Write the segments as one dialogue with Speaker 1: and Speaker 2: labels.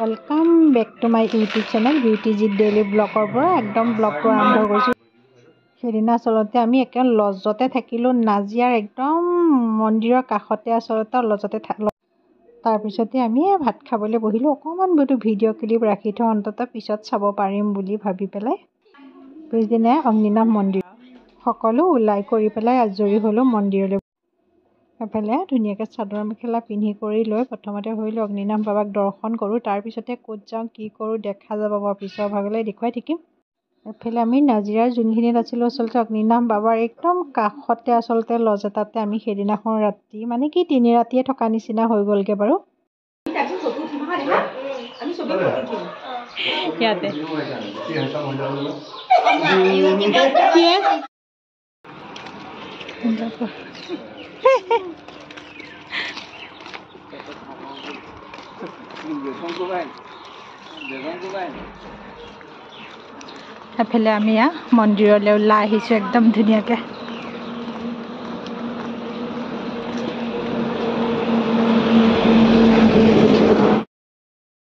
Speaker 1: welcome back to my YouTube channel बिउटीजित daily blogger पर एकदम ब्लग आरम्भ कर সেইদিনা আচলতে আমি একে লজতে থাকিলোঁ নাজিয়াৰ একদম মন্দিৰৰ কাষতে আচলতে লজতে তাৰপিছতে আমি ভাত খাবলৈ বহিলোঁ অকণমান বোলো ভিডিঅ' ক্লিপ ৰাখি থওঁ অন্ততঃ পিছত চাব পাৰিম বুলি ভাবি পেলাই পিছদিনাই অগ্নিনাভ মন্দিৰ সকলো ওলাই কৰি পেলাই আজৰি হ'লোঁ মন্দিৰলৈ এফালে ধুনীয়াকৈ চাদৰ মেখেলা পিন্ধি কৰি লৈ প্ৰথমতে ভাবিলোঁ অগ্নিনাভ বাবাক দৰ্শন কৰোঁ তাৰপিছতে ক'ত যাওঁ কি কৰোঁ দেখা যাব পিছৰ ভাগলৈ দেখুৱাই থাকিম এফালে আমি নাজিৰাৰ যোনখিনিত আছিলোঁ আচলতে অগ্নিনাভ বাবাৰ একদম কাষতে আচলতে লজ এটাতে আমি সেইদিনাখন ৰাতি মানে কি 3 ৰাতিয়ে থকা নিচিনা হৈ গ'লগৈ বাৰু এফালে আমি মন্দিৰলৈ ওলাই আহিছোঁ একদম ধুনীয়াকৈ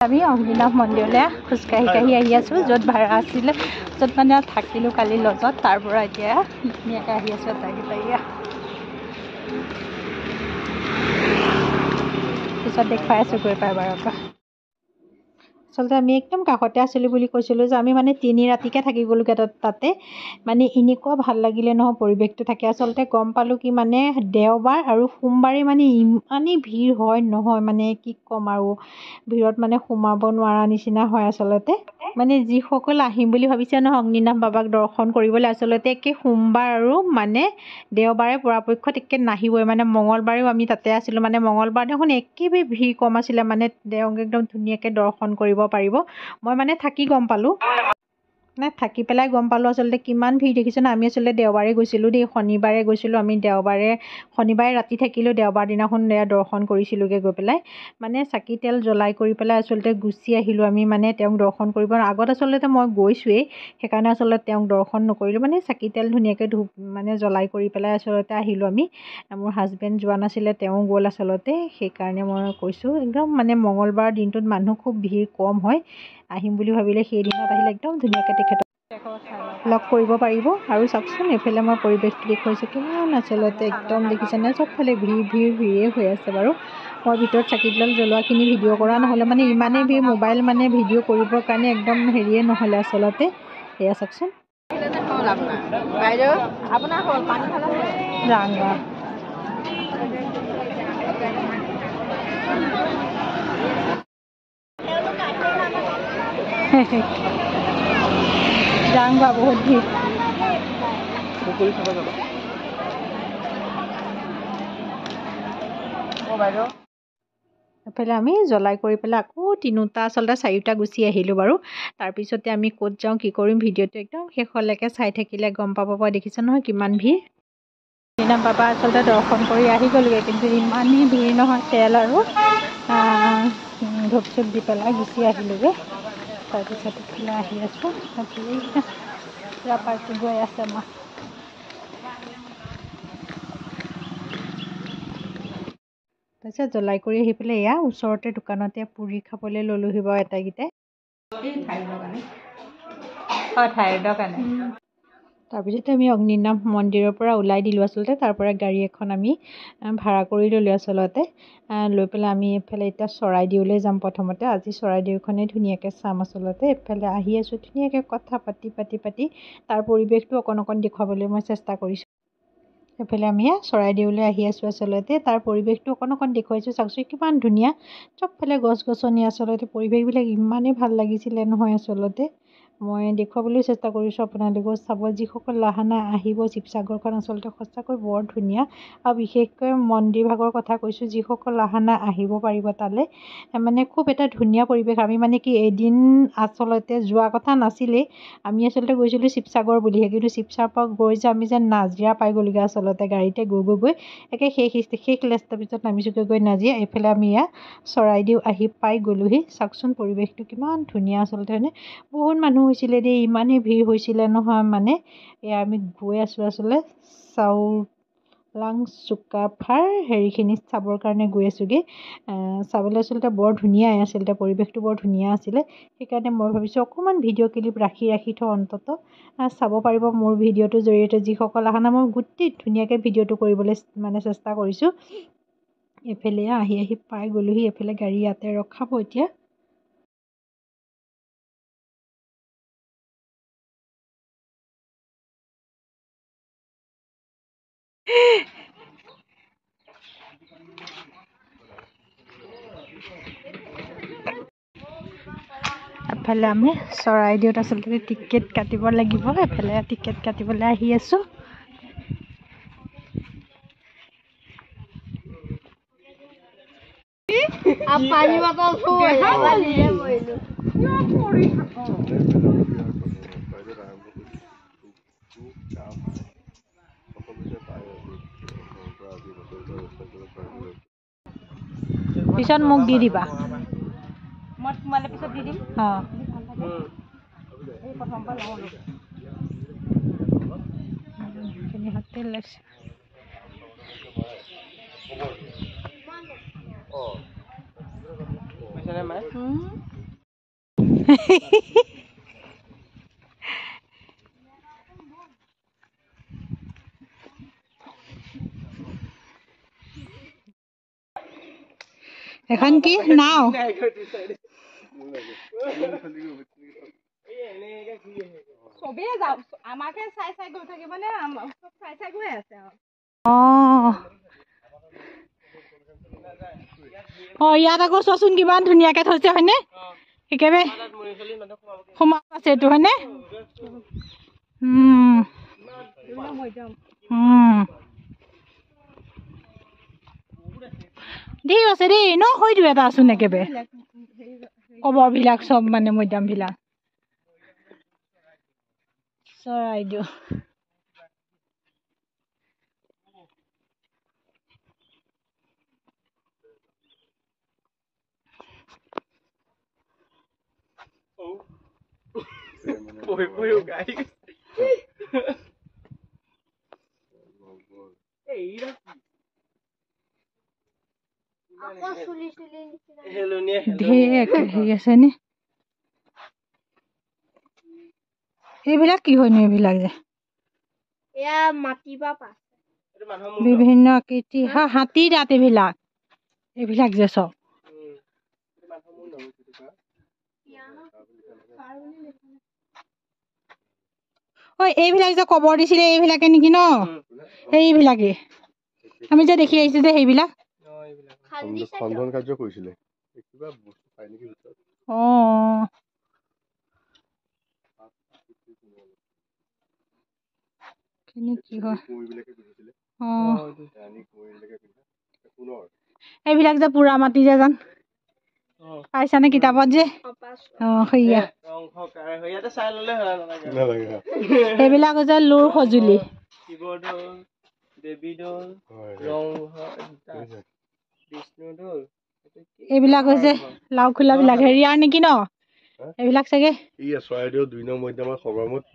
Speaker 1: আমি অগ্নিনাভ মন্দিৰলৈ খোজকাঢ়ি আহি আছোঁ য'ত ভাড়া আছিলে য'ত মানে থাকিলোঁ কালি লজত তাৰ পৰা এতিয়া ধুনীয়াকৈ আহি আছোঁ এটাইকেইটা পিছত দেখুৱাই আছোঁ গৈ পাই বাৰু আচলতে আমি একদম কাষতে আছিলোঁ বুলি কৈছিলোঁ যে আমি মানে 3 ৰাতিকৈ থাকি গ'লোগৈ তাতে মানে এনেকুৱা ভাল লাগিলে নহয় পৰিৱেশটো থাকে আচলতে গম পালোঁ কি মানে দেওবাৰ আৰু সোমবাৰে মানে ইমানেই ভিৰ হয় নহয় মানে কি ক'ম আৰু ভিৰত মানে সোমাব নোৱাৰা নিচিনা হয় আচলতে মানে যিসকল আহিম বুলি ভাবিছে নহয় অগ্নিনাভ বাবাক দৰ্শন কৰিবলৈ আচলতে একে সোমবাৰ আৰু মানে দেওবাৰে পৰাপক্ষত একে নাহিবই মানে মঙলবাৰেও আমি তাতে আছিলোঁ মানে মঙলবাৰ দেখোন একেবাৰে ভিৰ কম আছিলে মানে তেওঁক একদম ধুনীয়াকৈ দৰ্শন কৰিব পাৰিব মই মানে থাকি গম পালোঁ মানে থাকি পেলাই গম পালোঁ আচলতে কিমান ভিৰ দেখিছোঁ না আমি আচলতে দেওবাৰে গৈছিলোঁ দেই শনিবাৰে গৈছিলোঁ আমি শনিবাৰে ৰাতি থাকিলোঁ দেওবাৰ দিনাখন দৰ্শন কৰিছিলোঁগৈ গৈ পেলাই মানে চাকি তেল জ্বলাই কৰি পেলাই আচলতে গুচি আহিলোঁ আমি মানে তেওঁক দৰ্শন কৰিব আগত আচলতে মই গৈছোঁৱেই সেইকাৰণে আচলতে তেওঁক দৰ্শন নকৰিলোঁ মানে চাকি তেল ধুনীয়াকৈ মানে জ্বলাই কৰি পেলাই আচলতে আহিলোঁ আমি মোৰ হাজবেণ্ড যোৱা নাছিলে তেওঁ গ'ল আচলতে সেইকাৰণে মই কৈছোঁ একদম মানে মঙলবাৰ দিনটোত মানুহ খুব ভিৰ কম হয় আহিম বুলি ভাবিলে সেই দিনত আহিলে একদম ধুনীয়াকৈ তেখেতক লগ কৰিব পাৰিব আৰু চাওকচোন এইফালে মই পৰিৱেশটো দেখুৱাইছোঁ কিমান আচলতে একদম দেখিছেনে চবফালে ভিৰে হৈ আছে বাৰু মই ভিতৰত চাকিডাল জ্বলোৱাখিনি ভিডিঅ' কৰা নহ'লে মানে ইমানেই ভিৰ মোবাইল মানে ভিডিঅ' কৰিবৰ কাৰণে একদম হেৰিয়ে নহ'লে আচলতে এয়া চাওকচোন যাং বা বহুত ভিৰ এফালে আমি জ্বলাই কৰি পেলাই আকৌ 3টা আচলতে 4টা গুচি আহিলোঁ বাৰু তাৰপিছতে আমি ক'ত যাওঁ কি কৰিম ভিডিঅ'টো একদম শেষলৈকে চাই থাকিলে গম পাব পৰা দেখিছে নহয় কিমান ভিৰ অগ্নিনাভ বাবা আচলতে দৰ্শন কৰি আহি গ'লগৈ কিন্তু ইমানেই ভিৰ নহয় তেল আৰু ধূপ চুপ দি পেলাই গুচি আহিলোঁগৈ তাৰপিছত এইফালে আহি আছোঁ পুৰা পাৰ্টি গৈ আছে আমাৰ তাৰপিছত জ্বলাই কৰি আহি পেলাই এয়া ওচৰতে দোকানতে পুৰি খাবলৈ ল'লোহি বাৰু এটাইকেইটাই থাইৰয়ডৰ কাৰণে তাৰপিছতে আমি অগ্নিনাভ মন্দিৰৰ পৰা ওলাই দিলোঁ আচলতে তাৰ পৰা গাড়ী এখন আমি ভাড়া কৰি ল'লোঁ আচলতে লৈ পেলাই আমি এইফালে এতিয়া চৰাইদেউলৈ যাম প্ৰথমতে আজি চৰাইদেউখনেই ধুনীয়াকৈ চাম আচলতে এইফালে আহি আছোঁ ধুনীয়াকৈ কথা পাতি তাৰ পৰিৱেশটো অকণ দেখুৱাবলৈ মই চেষ্টা কৰিছোঁ এইফালে আমি চৰাইদেউলৈ আহি আছোঁ আচলতে তাৰ পৰিৱেশটো অকণ দেখুৱাইছোঁ চাওকচোন কিমান ধুনীয়া চবফালে গছ গছনি আচলতে পৰিৱেশবিলাক ইমানেই ভাল লাগিছিলে নহয় আচলতে মই দেখুৱাবলৈ চেষ্টা কৰিছোঁ আপোনালোকেও চাব যিসকল অহা নাই আহিব শিৱসাগৰখন আচলতে সঁচাকৈ বৰ ধুনীয়া আৰু বিশেষকৈ মন্দিৰ ভাগৰ কথা কৈছোঁ যিসকল অহা নাই আহিব পাৰিব তালৈ মানে খুব এটা ধুনীয়া পৰিৱেশ আমি মানে কি এদিন আচলতে যোৱা কথা নাছিলেই আমি আচলতে গৈছিলোঁ শিৱসাগৰ বুলিহে কিন্তু শিৱসাগৰৰ পৰা গৈ যে আমি যে নাজিৰা পাই গ'লোগৈ আচলতে গাড়ীতে গৈ একে শেষ লাষ্টৰ পিছত নামিছোঁগৈ নাজিৰা এইফালে আমি চৰাইদেউ আহি পাই গ'লোহি চাওকচোন পৰিৱেশটো কিমান ধুনীয়া আচলতে হয়নে বহুত মানুহ হৈছিলে দেই ইমানেই ভিৰ হৈছিলে নহয় মানে এয়া আমি গৈ আছোঁ আচলতে লাংচুকাফাৰ হেৰিখিনি চাবৰ কাৰণে গৈ আছোঁগৈ চাবলৈ আচলতে বৰ ধুনীয়াই আচলতে পৰিৱেশটো বৰ ধুনীয়া আছিলে সেইকাৰণে মই ভাবিছোঁ অকণমান ভিডিঅ' ক্লিপ ৰাখি থওঁ অন্ততঃ চাব পাৰিব মোৰ ভিডিঅ'টোৰ জৰিয়তে যিসকল অহা নাই মই গোটেই ধুনীয়াকৈ ভিডিঅ'টো কৰিবলৈ মানে চেষ্টা কৰিছোঁ এইফালে আহি পাই গ'লোহি এইফালে গাড়ী ইয়াতে ৰখাব এতিয়া এফালে আমি চৰাইদেউত আচলতে টিকেট কাটিব লাগিব এফালে টিকেট কাটিবলৈ আহি আছোঁ
Speaker 2: পানী বটল
Speaker 1: পিছত মোক দি দিবা মই তোমালে পিছত দি দিম হোটেল আছে এখন কি নাও
Speaker 2: চবেই যাওক আমাকে চাই গৈ থাকিব নে চব চাই গৈ আছে
Speaker 1: ইয়াত আকৌ চোৱাচোন কিমান ধুনীয়াকৈ থৈছে হয়নে একেবাৰে সোমাব আছে এইটো হয়নে ঠিক আছে দেই ন হয়তো এটা আছোন একেবাৰে কবৰবিলাক চব মানে মৈদামবিলাক চৰাইদেউ এইবিলাক কি হয়নো এইবিলাক যে বিভিন্ন আকৃতি হাতী দাঁত এইবিলাক যে চব এইবিলাক যে কবৰ দিছিলে এইবিলাকে নেকি ন এইবিলাকে আমি যে দেখি আহিছো যে সেইবিলাক
Speaker 3: খনন কাৰ্য কৰিছিলে কিবা বস্তু পাই নেকি ভিতৰত
Speaker 1: এইবিলাক যে পুৰা মাটি যে জান পাইছানে কিতাপত যে সেইবিলাক হৈছে লুৰ সঁজুলি এইবিলাক হৈছে লাওখোলাবিলাক হেৰিয়াৰ নেকি ন এইবিলাক চাগে
Speaker 3: চৰাইদেউ ২ নং মৈদামৰ সৰ্বমুঠ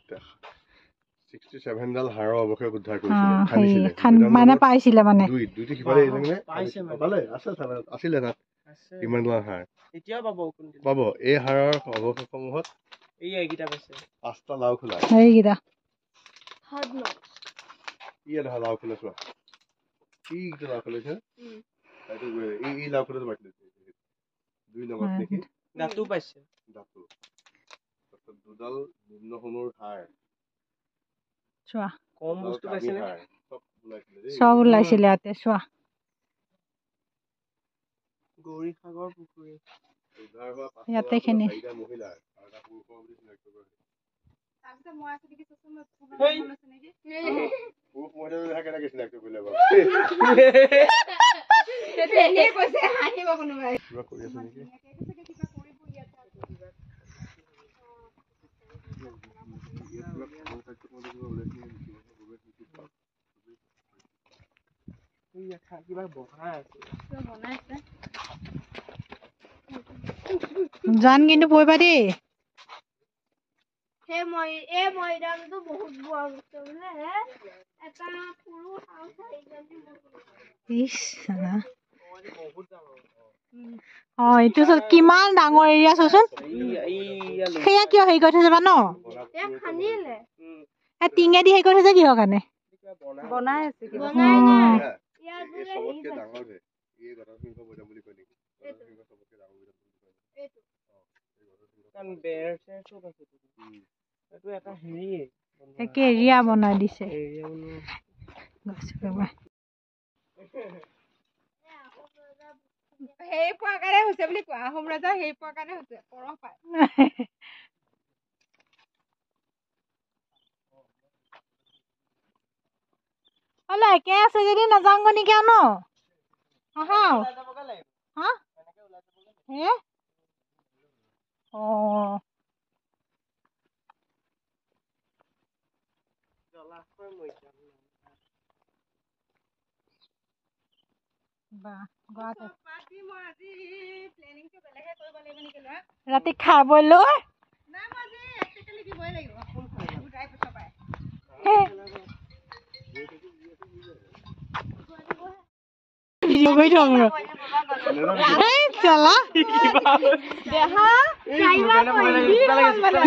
Speaker 3: 67 ডাল হাড়ৰ অৱশেষ উদ্ধাৰ কৰিছিলে
Speaker 1: মানে পাইছিলে মানে
Speaker 3: দুইটি সিফালে আছিলে তাত ইমান ডাল হাড় এতিয়াও পাব এই হাড়ৰ অৱশেষসমূহত এইকেইটা পাইছে 5টা লাওখোলা
Speaker 1: এইকেইটা
Speaker 3: লাওখোলা চোৱা এইকেইটা লাওখোলা এই লাওখোলাটো পাইছিলে 2 নম্বৰত দেখি দাঁতো পাইছে দুডাল নিম্ন সোণৰ হাড়
Speaker 1: চোৱা
Speaker 3: কম বস্তু পাইছে নে
Speaker 1: সব ওলাইছিলে ইয়াতে চোৱা
Speaker 2: গৌৰীসাগৰ পুখুৰী
Speaker 1: ইয়াতে খিনি জান কিন্তু পঢ়িবা দেই
Speaker 2: মৈদামটো বহুত
Speaker 1: ইছ এইটো কিমান ডাঙৰ এৰিয়া চোৱাচোন সেয়া কিয় হেৰি কৰি থৈছে বা ন টিঙেদি হেৰি কৰি থৈছে কিহৰ কাৰণে
Speaker 2: বনাই আছে
Speaker 1: একে এৰিয়া বনাই দিছে
Speaker 2: সেই পোৱাৰ কাৰণে হৈছে বুলি কোৱা আহোম ৰজা সেই পোৱাৰ কাৰণে হৈছে পৰহ পায়
Speaker 1: হলে একে আছে যদি নাযাওঁ নেকি আৰু ন হা ৰাতি খাবলৈ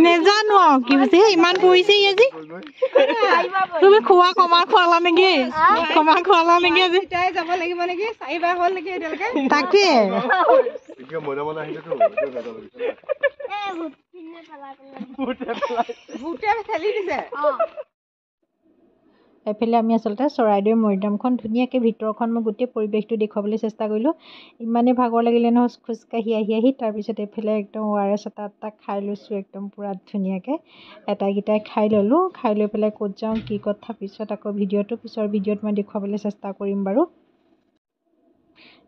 Speaker 1: নেজানো কি হৈছে ইমান পৰিছে আজি তুমি খোৱা কমা খোৱালা নেকি কমা খোৱালা নেকি আজি
Speaker 2: যাব লাগিব নেকি 4 বাৰ হ'ল নেকি এতিয়ালৈকে
Speaker 1: তাকে এফালে আমি আচলতে চৰাইদেউ মৈদামখন ধুনীয়াকৈ ভিতৰখন মই গোটেই পৰিৱেশটো দেখুৱাবলৈ চেষ্টা কৰিলোঁ ইমানেই ভাগৰ লাগিলে নহয় খোজকাঢ়ি আহি তাৰপিছত এইফালে একদম ORS এটা খাই লৈছোঁ একদম পূৰা ধুনীয়াকৈ এটাইকেইটাই খাই ল'লোঁ খাই লৈ পেলাই ক'ত যাওঁ কি কথা পিছত আকৌ পিছৰ ভিডিঅ'ত মই দেখুৱাবলৈ চেষ্টা কৰিম বাৰু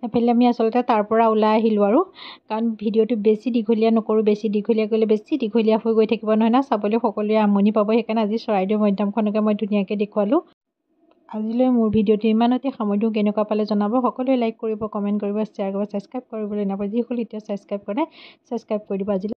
Speaker 1: এফালে আমি আচলতে তাৰ পৰা ওলাই আহিলোঁ আৰু কাৰণ ভিডিঅ'টো বেছি দীঘলীয়া নকৰোঁ বেছি দীঘলীয়া কৰিলে বেছি দীঘলীয়া হৈ গৈ থাকিব নহয় না চাবলৈ সকলোৱে আমনি পাব সেইকাৰণে আজি চৰাইদেউ মৈদামখনকে মই ধুনীয়াকৈ দেখুৱালোঁ আজিলৈ মোৰ ভিডিঅ'টো ইমানতে সামৰি কেনেকুৱা পালে জনাব সকলোৱে লাইক কৰিব কমেণ্ট কৰিব শ্বেয়াৰ কৰিব ছাবস্ক্ৰাইব কৰিবলৈ নাপাহৰিব যিসকলে এতিয়া ছাবস্ক্ৰাইব কৰে ছাবস্ক্ৰাইব কৰি দিব আজিলৈ